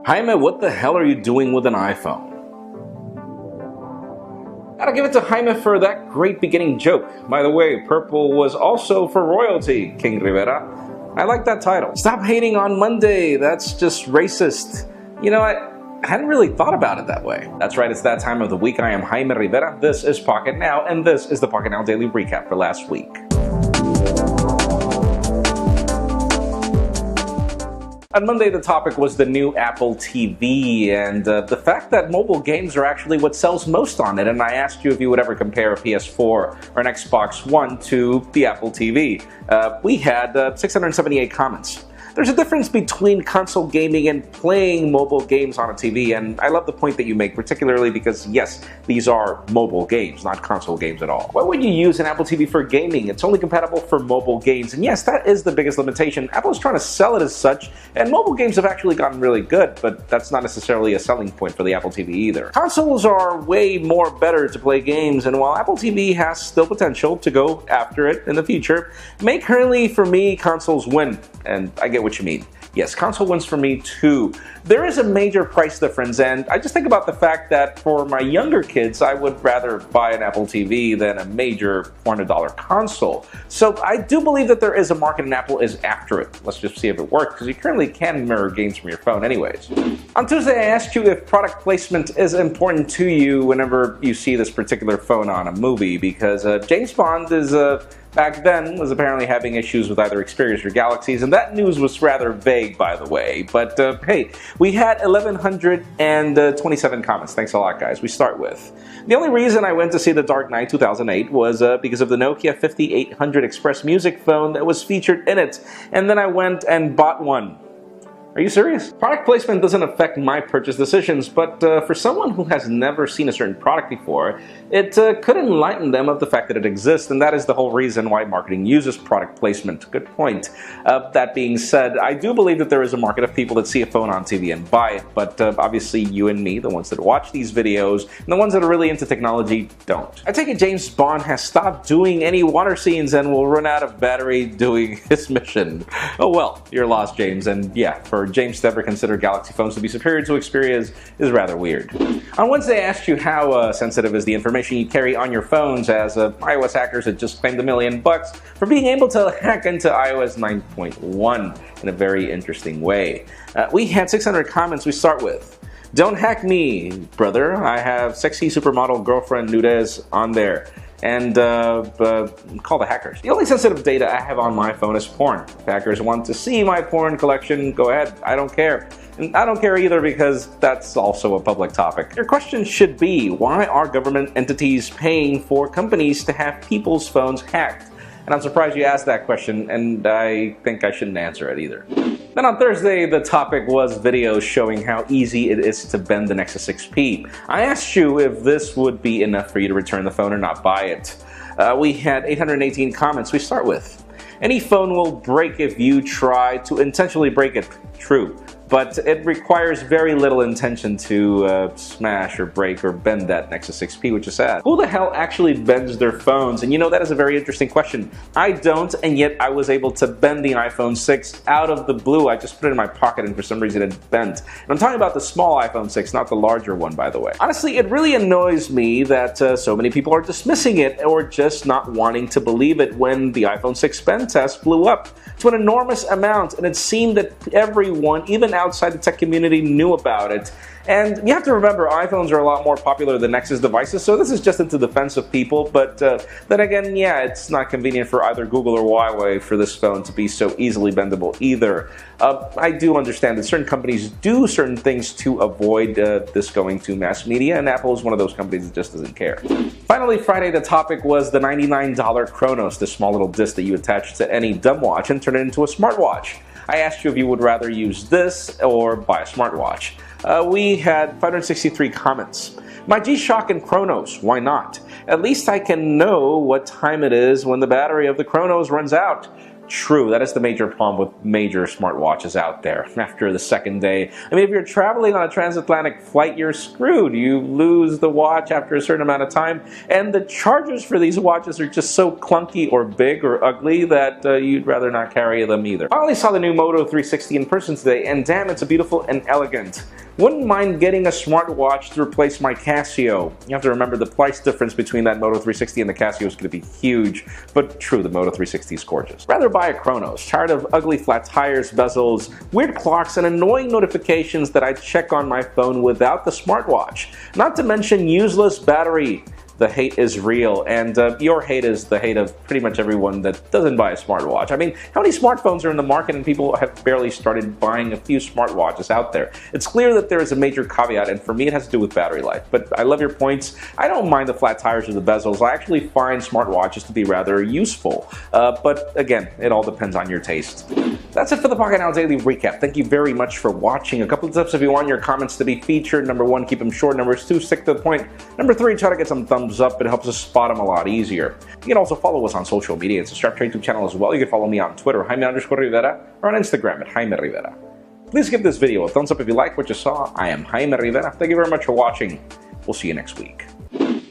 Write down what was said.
Jaime, what the hell are you doing with an iPhone? Gotta give it to Jaime for that great beginning joke. By the way, purple was also for royalty, King Rivera. I like that title. Stop hating on Monday, that's just racist. You know, I hadn't really thought about it that way. That's right, it's that time of the week. I am Jaime Rivera, this is Pocketnow, and this is the Pocketnow Daily Recap for last week. On Monday, the topic was the new Apple TV and the fact that mobile games are actually what sells most on it. And I asked you if you would ever compare a PS4 or an Xbox One to the Apple TV. We had 678 comments. There's a difference between console gaming and playing mobile games on a TV, and I love the point that you make, particularly because, yes, these are mobile games, not console games at all. Why would you use an Apple TV for gaming? It's only compatible for mobile games, and yes, that is the biggest limitation. Apple is trying to sell it as such, and mobile games have actually gotten really good, but that's not necessarily a selling point for the Apple TV either. Consoles are way more better to play games, and while Apple TV has still potential to go after it in the future, currently, for me, consoles win, and I get what you mean. Yes, console wins for me too. There is a major price difference, and I just think about the fact that for my younger kids, I would rather buy an Apple TV than a major $400 console. So I do believe that there is a market and Apple is after it. Let's just see if it works, because you currently can mirror games from your phone anyways. On Tuesday, I asked you if product placement is important to you whenever you see this particular phone on a movie, because James Bond is back then was apparently having issues with either Xperios or Galaxies, and that news was rather vague, by the way. But hey, we had 1,127 comments. Thanks a lot, guys. We start with, the only reason I went to see The Dark Knight 2008 was because of the Nokia 5800 Express Music phone that was featured in it, and then I went and bought one. Are you serious? Product placement doesn't affect my purchase decisions, but for someone who has never seen a certain product before, it could enlighten them of the fact that it exists, and that is the whole reason why marketing uses product placement. Good point. That being said, I do believe that there is a market of people that see a phone on TV and buy it, but obviously you and me, the ones that watch these videos, and the ones that are really into technology, don't. I take it James Bond has stopped doing any water scenes and will run out of battery doing his mission. Oh well, you're lost, James, and yeah, for James to ever consider Galaxy phones to be superior to Xperios is rather weird. On Wednesday, I asked you how sensitive is the information you carry on your phones, as iOS hackers had just claimed $1 million for being able to hack into iOS 9.1 in a very interesting way. We had 600 comments. We start with, "Don't hack me, brother. I have sexy supermodel girlfriend Nudez on there. And call the hackers. The only sensitive data I have on my phone is porn. If hackers want to see my porn collection, go ahead. I don't care. And I don't care either because that's also a public topic." Your question should be, why are government entities paying for companies to have people's phones hacked? And I'm surprised you asked that question, and I think I shouldn't answer it either. Then on Thursday, the topic was videos showing how easy it is to bend the Nexus 6P. I asked you if this would be enough for you to return the phone or not buy it. We had 818 comments. We start with, "Any phone will break if you try to intentionally break it." True. But it requires very little intention to smash or break or bend that Nexus 6P, which is sad. Who the hell actually bends their phones? And you know, that is a very interesting question. I don't, and yet I was able to bend the iPhone 6 out of the blue. I just put it in my pocket and for some reason it bent. And I'm talking about the small iPhone 6, not the larger one, by the way. Honestly, it really annoys me that so many people are dismissing it or just not wanting to believe it when the iPhone 6 bend test blew up to an enormous amount, and it seemed that everyone, even outside the tech community, knew about it. And you have to remember, iPhones are a lot more popular than Nexus devices, so this is just into defense of people, but then again, yeah, it's not convenient for either Google or Huawei for this phone to be so easily bendable either. I do understand that certain companies do certain things to avoid this going to mass media, and Apple is one of those companies that just doesn't care. Finally, Friday, the topic was the $99 Chronos, the small little disc that you attach to any dumb watch and turn it into a smartwatch. I asked you if you would rather use this or buy a smartwatch. We had 563 comments. "My G-Shock and Chronos, why not? At least I can know what time it is when the battery of the Chronos runs out." True, that is the major problem with major smartwatches out there. After the second day, I mean, if you're traveling on a transatlantic flight, you're screwed. You lose the watch after a certain amount of time, and the chargers for these watches are just so clunky or big or ugly that you'd rather not carry them either. I only saw the new Moto 360 in person today, and damn, it's beautiful and elegant. Wouldn't mind getting a smartwatch to replace my Casio. You have to remember the price difference between that Moto 360 and the Casio is going to be huge, but true, the Moto 360 is gorgeous. Rather buy a Chronos. Tired of ugly flat tires, bezels, weird clocks, and annoying notifications that I check on my phone without the smartwatch. Not to mention useless battery. The hate is real, and your hate is the hate of pretty much everyone that doesn't buy a smartwatch. I mean, how many smartphones are in the market and people have barely started buying a few smartwatches out there? It's clear that there is a major caveat, and for me it has to do with battery life. But I love your points. I don't mind the flat tires or the bezels. I actually find smartwatches to be rather useful. But again, it all depends on your taste. That's it for the Pocketnow Daily Recap. Thank you very much for watching. A couple of tips if you want your comments to be featured. Number 1, keep them short. Number 2, stick to the point. Number 3, try to get some thumbs up. It helps us spot them a lot easier. You can also follow us on social media and subscribe to our YouTube channel as well. You can follow me on Twitter, Jaime_Rivera, or on Instagram at Jaime Rivera. Please give this video a thumbs up if you like what you saw. I am Jaime Rivera. Thank you very much for watching. We'll see you next week.